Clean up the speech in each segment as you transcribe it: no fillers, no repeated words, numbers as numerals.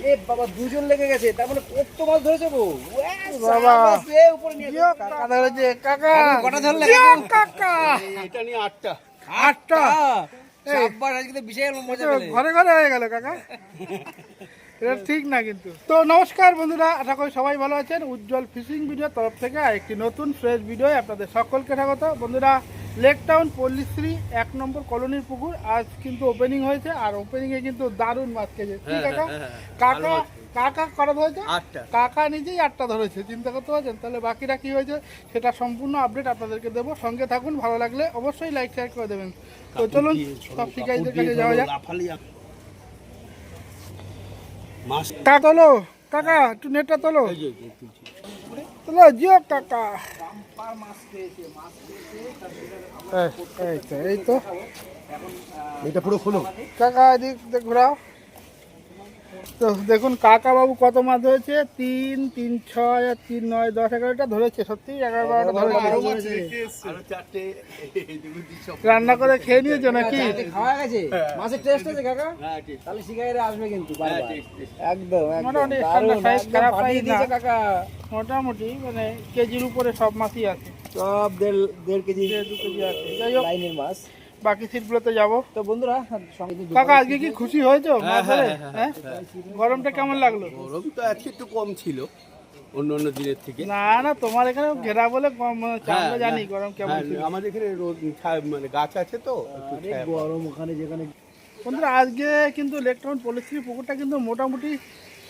এ বাবা দুজন লেগে গেছে, তার মানে কত মাছ ধরেছে গো বাবা। উপরে নিয়ে কাকা ধরেছে, কাকা কটা ধরলে কাকা এটা নিয়ে 8টা। 8টা। সাববার আজকে তো বিশাল মজা পেলে। ঘরে ঘরে হয়ে গেল কাকা। এটা ঠিক না কিন্তু। তো নমস্কার বন্ধুরা, আশা করি সবাই ভালো আছেন। উজ্জ্বল ফিশিং ভিডিও তরফ থেকে একটি নতুন ফ্রেশ ভিডিও আপনাদের সকলকে স্বাগত। বন্ধুরা, লেক টাউন পল্লীশ্রী 1 নম্বর কলোনির পুকুর আজ কিন্তু ওপেনিং হয়েছে, আর ওপেনিংয়ে কিন্তু দারুণ মাছ খেয়েছে। ঠিক আছে কাকা, কাকা কটা ধরেছে? 8টা। কাকা নিজেই 8টা ধরেছে, চিন্তা করতে পারছেন? তাহলে বাকিরা কি হয়েছে সেটা সম্পূর্ণ আপডেট আপনাদেরকে দেবো। সঙ্গে থাকুন, ভালো লাগলে অবশ্যই লাইক শেয়ার করে দেবেন। তো চলুন সব শিকারীদের কাছে যাওয়া যাক। কাকা তোলো, কাকা একটু নেটটা তোলো, তোলো জিও কাকা। এই তো এটা পুরো খোলো। কাকা এদিক ঘোরাও। তো দেখুন কাকা বাবু কত মাছ ধরেছে। 3, 3, 6, 3, 9, 10, 11টা ধরেছে। সত্যি 11-12টা ধরেছে। রান্না করে খেয়ে নিয়েছো নাকি? খাওয়া গেছে, মাছের টেস্ট আছে কাকা। তাহলে শিকারীরা আসবে কিন্তু বারবার। একদম মোটামুটি দারুণ, সাইজ একদম খারাপ ফাটিয়ে সাইজ না, দিয়েছে কাকা। মোটামুটি মানে কেজির উপরে সব মাছই আছে। সব 1.5 কেজি 2 কেজি আছে। যাই হোক, লাইনের মাছ। বাকি সিটগুলোতে যাবো। তো বন্ধুরা সঙ্গে কিন্তু কাকা আজকে কি খুশি হয়েছো মাছ ধরে? হ্যাঁ, গরমটা কেমন লাগলো? গরম তো আজকে একটু কম ছিল অন্য অন্য দিনের থেকে। না না, তোমার এখানে ঘেরা বলে কম, আমরা জানি গরম কেমন ছিল। আমাদের এখানে রোদ মানে গাছ আছে তো একটু আরে ছায়া। গরম ওখানে যেখানে। বন্ধুরা, আজকে কিন্তু লেক টাউন পল্লীশ্রী পুকুরটা কিন্তু মোটামুটি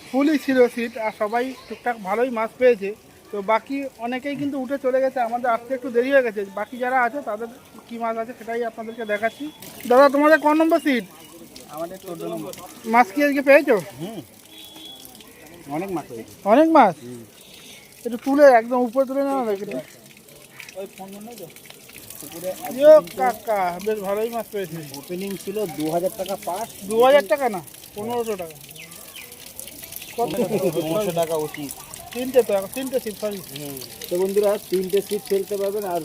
ফুলই ছিল সিট, আর সবাই টুকটাক ভালোই মাছ পেয়েছে। তো বাকি অনেকেই কিন্তু উঠে চলে গেছে, আমাদের আসতে একটু দেরি হয়ে গেছে। বাকি যারা আছে তাদের কি মাছ আছে সেটাই আপনাদেরকে দেখাচ্ছি। দাদা তোমাদের ক নম্বর সিট? আমাদের 14 নম্বর। মাছ কি আজকে পেয়েছো? অনেক মাছ হয়েছে। অনেক মাছ। একটু তুলে একদম উপরে তুলে নেওয়া দেখি। ওই ফোন নেই তো কাকা বেশ ভালোই মাছ পেয়েছে। ওপেনিং ছিল 2000 টাকা পাস। 2000 টাকা না, 1500 টাকা। কত? 500 টাকা ওটি। তিনটে তো, এখন তিনটে সিট, সরি। তো বন্ধুরা 3টে সিট ফেলতে পারবেন, আর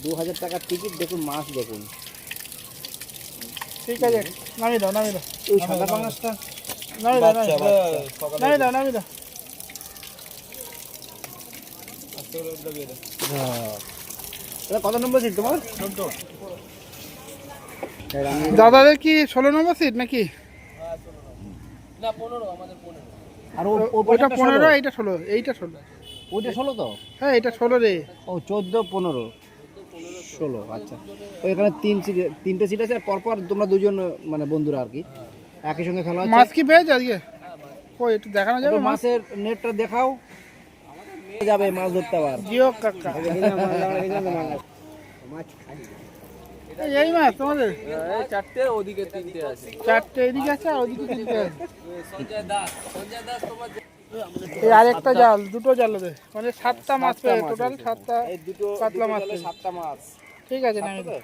2000 টাকার টিকিট। দেখুন মাছ দেখুন। ঠিক আছে, নামিয়ে দাও, নামিয়ে দাও, ওই সাদা পাঙাশটা নামিয়ে দাও, নামিয়ে দাও, নামিয়ে দাও, নামিয়ে দাও। এটা কত নম্বর সিট তোমার? দাদাদের কি 16 নম্বর সিট নাকি? আর ওইটা 15, এইটা 16, এইটা 16। ওইটা 16 তো? হ্যাঁ, এটা 16 রে। ও 14, 15, 16। আচ্ছা, তো এখানে 3টে সিট আছে, আর পরপর তোমরা দুজন মানে বন্ধুরা আর কি একই সঙ্গে খেলা হচ্ছে। মাছ কি পেয়েছে আজকে? কই একটু দেখানো যাবে? তো মাছের নেটটা দেখাও, যাবে মাছ ধরতে আবার। জিও কাকা, এই মাছ তোমাদের? চারটে, ওদিকে 3টে আছে। 4টে এদিকে আছে, আর ওদিকে 3টে আছে। এই আরেকটা জাল, দুটো জাল ওদের, মানে 7টা মাছ পেয়ে টোটাল 7টা এই দুটো কাতলা মাছ পেয়েছে। 7টা মাছ। ঠিক আছে, নামিয়ে দাও।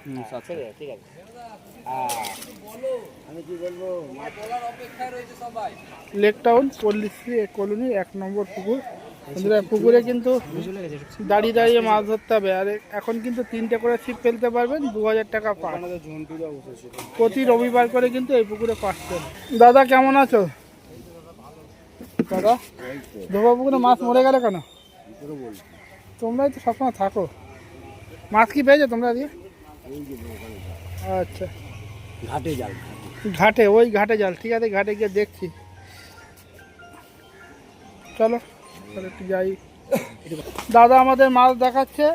ঠিক আছে। আমি কি বলবো, লেক টাউন পল্লীশ্রী কলোনি 1 নম্বর পুকুর। বন্ধুরা, পুকুরে কিন্তু দাঁড়িয়ে দাঁড়িয়ে মাছ ধরতে হবে, আর এখন কিন্তু 3টে করে ছিপ ফেলতে পারবেন, 2000 টাকা পাস। প্রতি রবিবার করে কিন্তু এই পুকুরে পাস করে। দাদা কেমন আছো? দাদা, ধোবা পুকুরে মাছ মরে গেল কেন? তোমরাই তো সবসময় থাকো। মাছ কি পেয়েছো তোমরা দিয়ে? আচ্ছা, ঘাটে জাল। ঘাটে, ওই ঘাটে জাল। ঠিক আছে, ঘাটে গিয়ে দেখছি। চলো তাহলে একটু যাই। দাদা আমাদের মাছ দেখাচ্ছে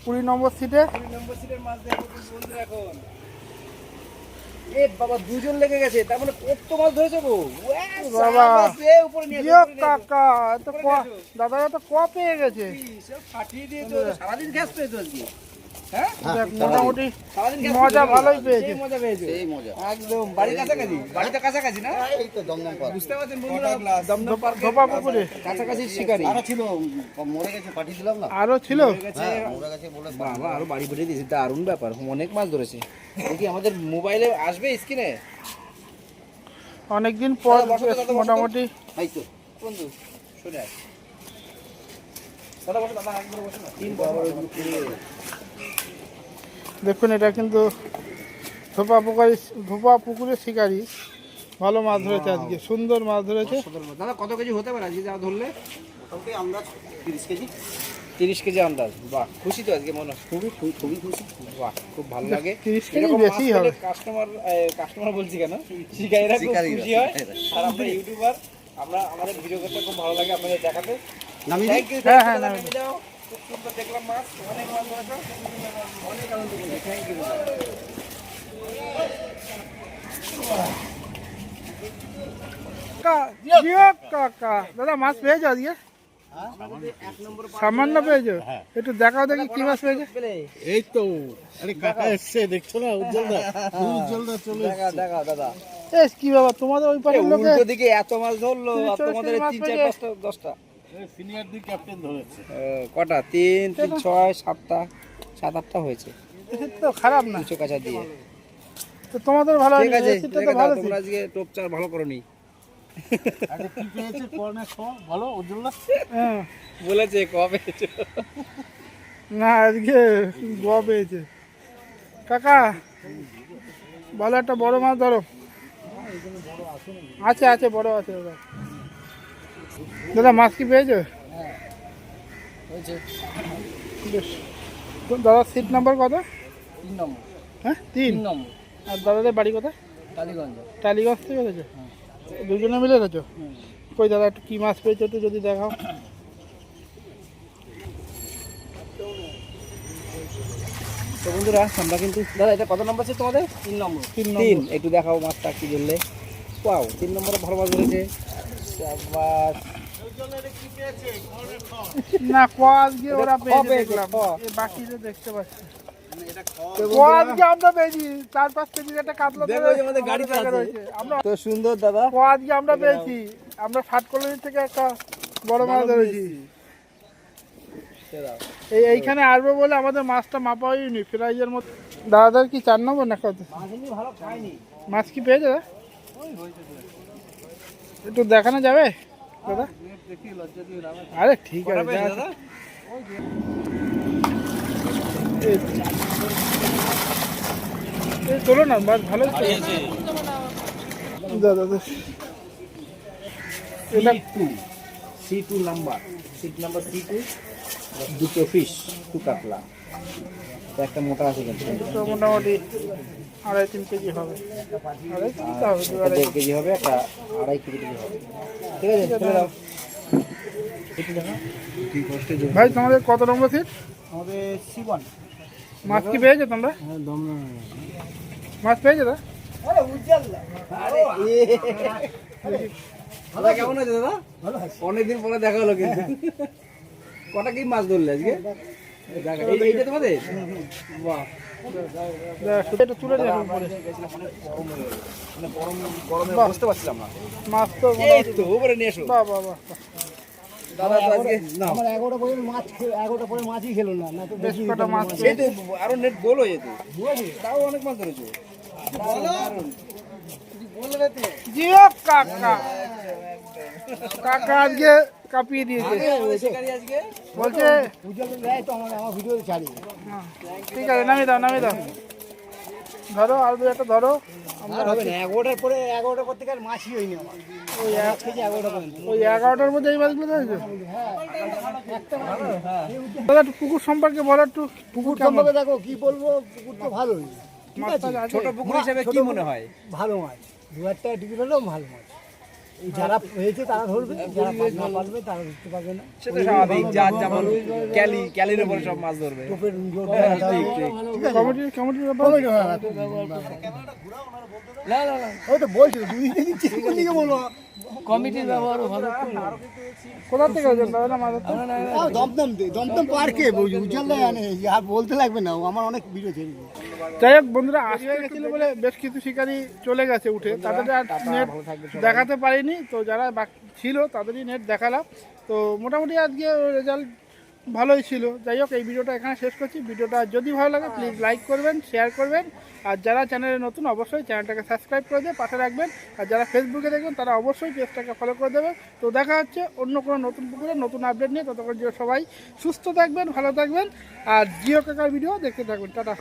20 নম্বর সিটে। 20 নম্বর সিটের মাছ দেখো বন্ধুরা এখন। এ বাবা দুজন লেগে গেছে, তার মানে কত মাছ ধরেছে গো বাবা। উপরে নিয়ে জিও কাকা, তো দাদা তো ক পেয়ে গেছে। ফাটিয়ে দিয়েছো। সারাদিন গ্যাস পেয়েছো আজকে। হ্যাঁ, দেখ, মোটামুটি সারাদিন গ্যাস মজা পেয়েছো। ভালোই পেয়েছে। সেই মজা পেয়েছো। এই মজা। একদম বাড়ির কাছাকাছি, বাড়িতে কাছাকাছি না? এই তো দমদম পার্ক। বুঝতে পারছেন বন্ধুরা, দমদম পার্কে ধোপা পুকুরে কাছাকাছি শিকারি। আরো ছিল, মরে গেছে, পাঠিয়ে দিলাম না। আরো ছিল। গেছে মরে গেছে বলে বাবা, আরো বাড়ি বেরিয়ে দিয়েছে। দারুণ ব্যাপার, অনেক মাছ ধরেছে। দেখি আমাদের মোবাইলে আসবে স্ক্রিনে। অনেকদিন পর মোটামুটি। এই তো বন্ধু শুনে আস। দাদা বসো, দাদা একবার বসো না। তিন বাবা দেখুন, এটা কিন্তু ধোপা পুকুরের শিকারি ভালো মাছ ধরেছে আজকে, সুন্দর মাছ ধরেছে। দাদা কত কেজি হতে পারে আজকে যা ধরলে? মোটামুটি আন্দাজ 30 কেজি। 30 কেজি আন্দাজ। বাহ, খুশি তো আজকে মনে হয়? খুবই খুশি। বাহ, খুব ভালো লাগে। 30 কেজি এরকম বেশি মাছ হবে। পেলে কাস্টমার বলছি কেন, শিকারীরা খুব খুশি হয়। আর আমরা ইউটিউবার, আমরা আমাদের ভিডিও করতে খুব ভালো লাগে আপনাদের দেখাতে। নামিয়ে থ্যাংক ইউ। হ্যাঁ, হ্যাঁ, নামিয়ে নামিয়ে দাও। খুব সুন্দর দেখলাম মাছ, অনেক মাছ ধরেছো, অনেক আনন্দ করছি। Thank you. কাকা দাদা মাছ পেয়েছো আজকে? সামান্য পেয়েছো? একটু দেখাও দেখি কি মাছ পেয়েছো। এই তো আরে কাকা এসছে, দেখছো না উজ্জ্বলদা? উজ্জ্বলদা চলে দেখা দেখা দাদা, এস কি বাবা, তোমাদের ওই পাশের লোকে উল্টো দিকে এত মাছ ধরলো আর 30-40 তোমাদের মাছ 3, পেয়েছে। 4, 5, 10টা। সিনিয়র দি ক্যাপ্টেন ধরেছে। কটা? 3, 6, 7টা, 7-8টা হয়েছে এসিড তো খারাপ না, কিছু কাঁচা দিয়ে। তো তোমাদের ভালো ঠিক আছে, এসিডটা তো রেখে দাও, ভালো তোমরা আজকে টোপ চার ভালো করনি। আরে কি পেয়েছে কর্নার শো বলো উজ্জ্বলদা? হ্যাঁ, বলেছে কবে? না আজকে গোয়া পেয়েছে। কাকা ভালো একটা বড় মাছ ধরো। আছে আছে, বড় আছে দাদা। দাদা মাছ কি পেয়েছো? বেশ। তো দাদা সিট নাম্বার কত? 3 নম্বর। হ্যাঁ 3 নম্বর, আর দাদাদের বাড়ি কোথায়? টালিগঞ্জ। টালিগঞ্জ থেকে গেছো? দুজনে মিলে গেছো? কই দাদা একটু কি মাছ পেয়েছো একটু যদি দেখাও। তো বন্ধুরা আমরা কিন্তু, দাদা এটা কত নম্বর আছে তোমাদের? 3 নম্বর। 3 3, একটু দেখাও মাছটা কি ধরলে। ওয়াও, 3 নম্বরে ভালো মাছ ধরেছে। শাবাশ। না কোয়া আজকে ওরা পেয়েছে পেয়েছে, দেখলাম, খ। এই বাকিটা দেখতে পাচ্ছি। কোয়া আজকে আমরা পেয়েছি 4-5 কেজির একটা কাতলা দেখো ধরে যে আমাদের গাড়িতে আছে। রয়েছে। আমরা তো সুন্দর দাদা। কোয়া আজকে আমরা পেয়েছি, আমরা ফাট কলোনি থেকে একটা বড় মাছ ধরেছি। এইখানে আসবে বলে আমাদের মাছটা মাপা হয়নি ফ্রাইজের মতো। দাদার কি 4 নম্বর না কত? ভালো খাইনি। মাছ কি পেয়েছে দাদা? একটু দেখানো যাবে দাদা? আরে ঠিক আছে যা আছে। এই চলো না মাছ ভালো দাদা। এটা C2 number, seat number C2, দুটো ফিশ, 2 কাতলা। তো একটা মোটা আছে কিন্তু, তো মোটামুটি 2.5-3 কেজি হবে। 2.5 কেজি তো হবে, 1.5 কেজি হবে, একটা 2.5 কেজি হবে। ঠিক আছে, চলে দাও। একটু দেখা কি কষ্টে জন্য। ভাই তোমাদের কত নম্বর সিট? আমাদের C1। মাছ কি পেয়েছো তোমরা? হ্যাঁ, দম না। মাছ পেয়েছো দা? দাদা কেমন আছে দাদা? ভালো আছে। অনেকদিন পরে দেখা হলো কিন্তু। কটা কি মাছ ধরলে আজকে? এইটা তোমাদের? বাহ, এটা তুলে নিয়ে উপরে। মানে গরমে বুঝতে পারছিলাম না। মাছ তো এই তো উপরে নিয়ে এসো। বাহ বাহ বাহ, দাদা তো আজকে না, আমার 11টা পর্যন্ত মাছ 11টা পরে মাছই খেলো না, না তো বেশ কটা মাছ এই তো আরো নেট গোল হয়ে যেত। তাও অনেক মাছ ধরেছো। জিও কাকা। কাকা আজকে কাঁপিয়ে দিয়েছে, শিকারি আজকে বলছে উজ্জ্বল দেয় তো আমার ভিডিও ছাড়ি। হ্যাঁ, ঠিক আছে নামিয়ে দাও নামিয়ে দাও। ধরো আর দু একটা ধরো। আর হবে না, 11টার পরে 11টার পর থেকে আর মাছই হয়নি আমার। ওই মাছ খেয়েছি 11টা পর্যন্ত। ওই 11টার মধ্যে এই মাছগুলো ধরেছো? দাদা একটু পুকুর সম্পর্কে বলো একটু। পুকুর কেমন? সম্পর্কে দেখো কি বলবো, পুকুর তো ভালোই, মাছটা আছে? ছোট পুকুর হিসেবে কি মনে হয়? ভালো মাছ। 2 টাকা টিকিট হলেও ভালো মাছ। এই যারা হয়েছে তারা ধরবে, যারা না পারবে তারা ধরতে পারবে না। সেটা স্বাভাবিক, যার যেমন ক্যালির উপরে সব মাছ ধরবে। টোপের জোর কমিটির ব্যাপার। ওই তো বলছিল দুদিন দিচ্ছি, কোন দিকে বলবো? কমিটির ব্যবহারও ভালো। কোথা থেকে হয়েছে দাদা না মাছ ধরতে? দমদম পার্কে উজ্জ্বল জানে, আর বলতে লাগবে না, ও আমার অনেক ভিডিও ছেড়ে দিয়েছে। যাই হোক বন্ধুরা, আসতে গেছিল বলে বেশ কিছু শিকারী চলে গেছে উঠে, তাদের আর নেট দেখাতে পারিনি। তো যারা বাকি ছিল তাদেরই নেট দেখালাম। তো মোটামুটি আজকে রেজাল্ট ভালোই ছিল। যাই হোক এই ভিডিওটা এখানে শেষ করছি। ভিডিওটা যদি ভালো লাগে প্লিজ লাইক করবেন, শেয়ার করবেন। আর যারা চ্যানেলে নতুন অবশ্যই চ্যানেলটাকে সাবস্ক্রাইব করে দিয়ে পাশে রাখবেন। আর যারা ফেসবুকে দেখবেন তারা অবশ্যই পেজটাকে ফলো করে দেবেন। তো দেখা হচ্ছে অন্য কোনো নতুন পুকুরে নতুন আপডেট নিয়ে। ততক্ষণ সবাই সুস্থ থাকবেন, ভালো থাকবেন আর জিও কাকার ভিডিও দেখতে থাকবেন। টাটা।